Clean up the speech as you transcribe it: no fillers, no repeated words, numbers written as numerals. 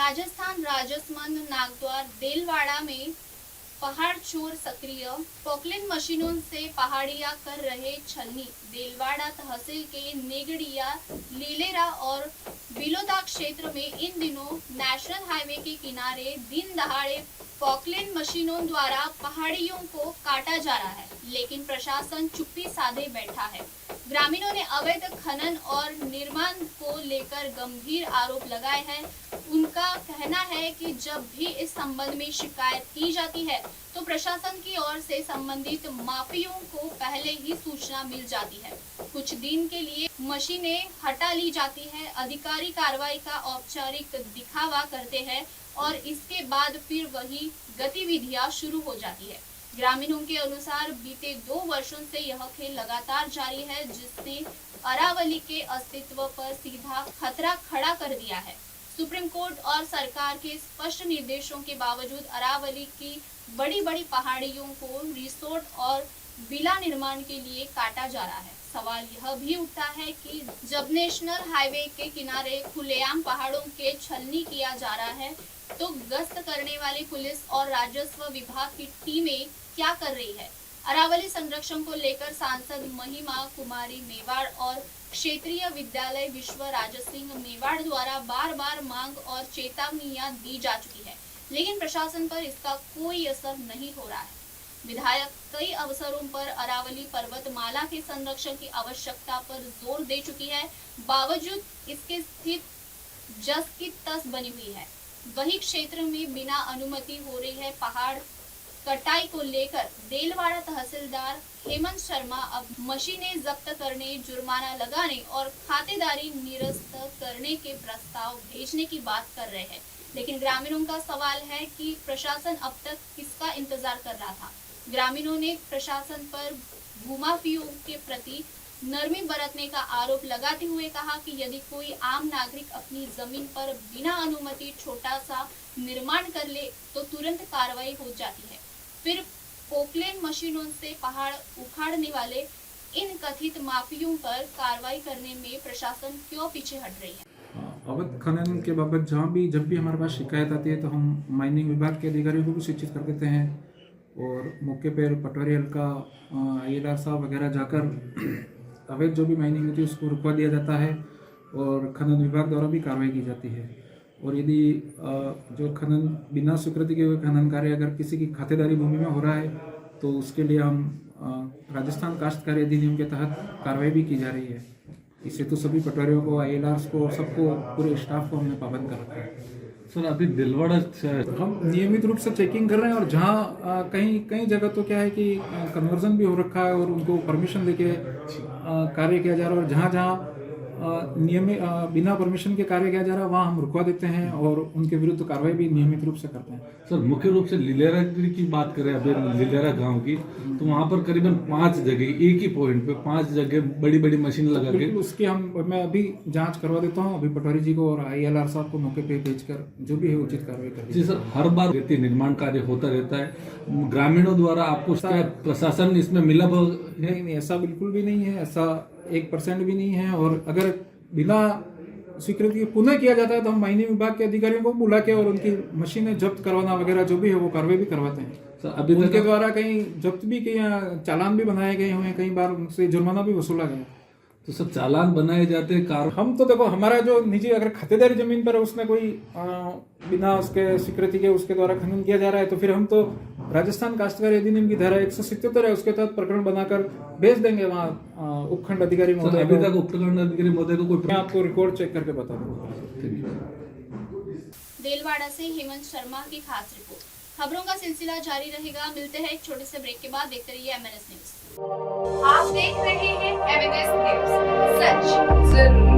राजस्थान राजसमंद नागद्वार देलवाड़ा में पहाड़ चोर सक्रिय, पोकलैंड मशीनों से पहाड़ियां कर रहे छलनी। देलवाड़ा तहसील के नेगड़िया, लीलेरा और बिलोदा क्षेत्र में इन दिनों नेशनल हाईवे के किनारे दिन दहाड़े पोकलैंड मशीनों द्वारा पहाड़ियों को काटा जा रहा है, लेकिन प्रशासन चुप्पी साधे बैठा है। ग्रामीणों ने अवैध खनन और निर्माण को लेकर गंभीर आरोप लगाए हैं। उनका कहना है कि जब भी इस संबंध में शिकायत की जाती है तो प्रशासन की ओर से संबंधित माफियों को पहले ही सूचना मिल जाती है। कुछ दिन के लिए मशीनें हटा ली जाती है, अधिकारी कार्रवाई का औपचारिक दिखावा करते हैं और इसके बाद फिर वही गतिविधियां शुरू हो जाती है। ग्रामीणों के अनुसार बीते 2 वर्षों से यह खेल लगातार जारी है, जिसने अरावली के अस्तित्व पर सीधा खतरा खड़ा कर दिया है। सुप्रीम कोर्ट और सरकार के स्पष्ट निर्देशों के बावजूद अरावली की बड़ी बड़ी पहाड़ियों को रिसोर्ट और विला निर्माण के लिए काटा जा रहा है। सवाल यह भी उठता है कि जब नेशनल हाईवे के किनारे खुलेआम पहाड़ों के छलनी किया जा रहा है तो गश्त करने वाली पुलिस और राजस्व विभाग की टीमें क्या कर रही है। अरावली संरक्षण को लेकर सांसद महिमा कुमारी मेवाड़ और क्षेत्रीय विद्यालय विश्व राजसिंह मेवाड़ द्वारा बार बार मांग और चेतावनियां दी जा चुकी है, लेकिन प्रशासन पर इसका कोई असर नहीं हो रहा है। विधायक कई अवसरों पर अरावली पर्वतमाला के संरक्षण की आवश्यकता पर जोर दे चुकी है, बावजूद इसके स्थित जस की तस बनी हुई है। वही क्षेत्र में बिना अनुमति हो रही है पहाड़ कटाई को लेकर देलवाड़ा तहसीलदार हेमंत शर्मा अब मशीनें जब्त करने, जुर्माना लगाने और खातेदारी निरस्त करने के प्रस्ताव भेजने की बात कर रहे हैं, लेकिन ग्रामीणों का सवाल है कि प्रशासन अब तक किसका इंतजार कर रहा था। ग्रामीणों ने प्रशासन पर भूमाफियों के प्रति नरमी बरतने का आरोप लगाते हुए कहा कि यदि कोई आम नागरिक अपनी जमीन पर बिना अनुमति छोटा सा निर्माण कर ले तो तुरंत कार्रवाई हो जाती है। फिर पोकलैंड मशीनों से पहाड़ उखाड़ने वाले इन कथित माफियों पर कार्रवाई करने में प्रशासन क्यों पीछे हट रही है। अवैध खनन के बाबत जब भी हमारे पास शिकायत आती है तो हम माइनिंग विभाग के अधिकारियों को भी सूचित कर देते हैं और मौके पर पटवारी हल्का ILR साहब वगैरह जाकर अवैध जो भी माइनिंग होती है उसको रुकवा दिया जाता है और खनन विभाग द्वारा भी कार्रवाई की जाती है। और यदि जो खनन बिना स्वीकृति के हुए खनन कार्य अगर किसी की खातेदारी भूमि में हो रहा है तो उसके लिए हम राजस्थान काश्तकारी अधिनियम के तहत कार्रवाई भी की जा रही है। इससे तो सभी पटवारियों को, ILRs को, सबको, पूरे स्टाफ को हमने पाबंद कर रखा है। सर अभी दिलवाड़ा हम नियमित रूप से चेकिंग कर रहे हैं और जहाँ कई जगह तो क्या है कि कन्वर्जन भी हो रखा है और उनको परमिशन देके कार्य किया जा रहा है और जहाँ जहाँ नियमित बिना परमिशन के कार्य किया जा रहा है वहाँ हम रुकवा देते हैं और उनके विरुद्ध कार्रवाई भी नियमित रूप से करते हैं। सर मुख्य रूप से लीलेरा की बात करें, अभी लीलेरा गांव की, तो वहाँ पर करीबन 5 जगह एक ही पॉइंट पे 5 जगह बड़ी बड़ी मशीन लगा के उसकी मैं अभी जांच करवा देता हूँ। अभी पटवारी जी को और ILR साहब को मौके पे भेजकर जो भी है उचित कार्रवाई कर जी सर, हर बार निर्माण कार्य होता रहता है ग्रामीणों द्वारा। आपको प्रशासन इसमें मिला? नहीं, ऐसा बिल्कुल भी नहीं है, ऐसा 1% भी नहीं है। और अगर बिना स्वीकृति पुनः किया जाता है तो हम माइनिंग विभाग के अधिकारियों को बुला के और उनकी मशीनें जब्त करवाना वगैरह जो भी है वो कार्रवाई भी करवाते हैं। सर अभी उनके द्वारा कहीं जब्त भी किया, चालान भी बनाए गए हुए हैं, कई बार उनसे जुर्माना भी वसूला गया। तो सब चालान बनाए जाते हैं। हम तो देखो, हमारा जो निजी अगर खातेदारी जमीन पर उसमें कोई बिना उसके स्वीकृति के उसके द्वारा खनन किया जा रहा है तो फिर हम तो राजस्थान काश्तकारी अधिनियम की धारा 177 है उसके तहत प्रकरण बनाकर भेज देंगे वहाँ उपखंड अधिकारी महोदय। अभी तक उपखंड अधिकारी महोदय को मैं आपको रिकॉर्ड चेक करके बता दूंगा। देलवाड़ा से हेमंत शर्मा की खास रिपोर्ट। खबरों का सिलसिला जारी रहेगा। मिलते हैं एक छोटे से ब्रेक के बाद। देखते रहिए MNS न्यूज। आप देख रहे हैं MNS न्यूज, सच जरूर।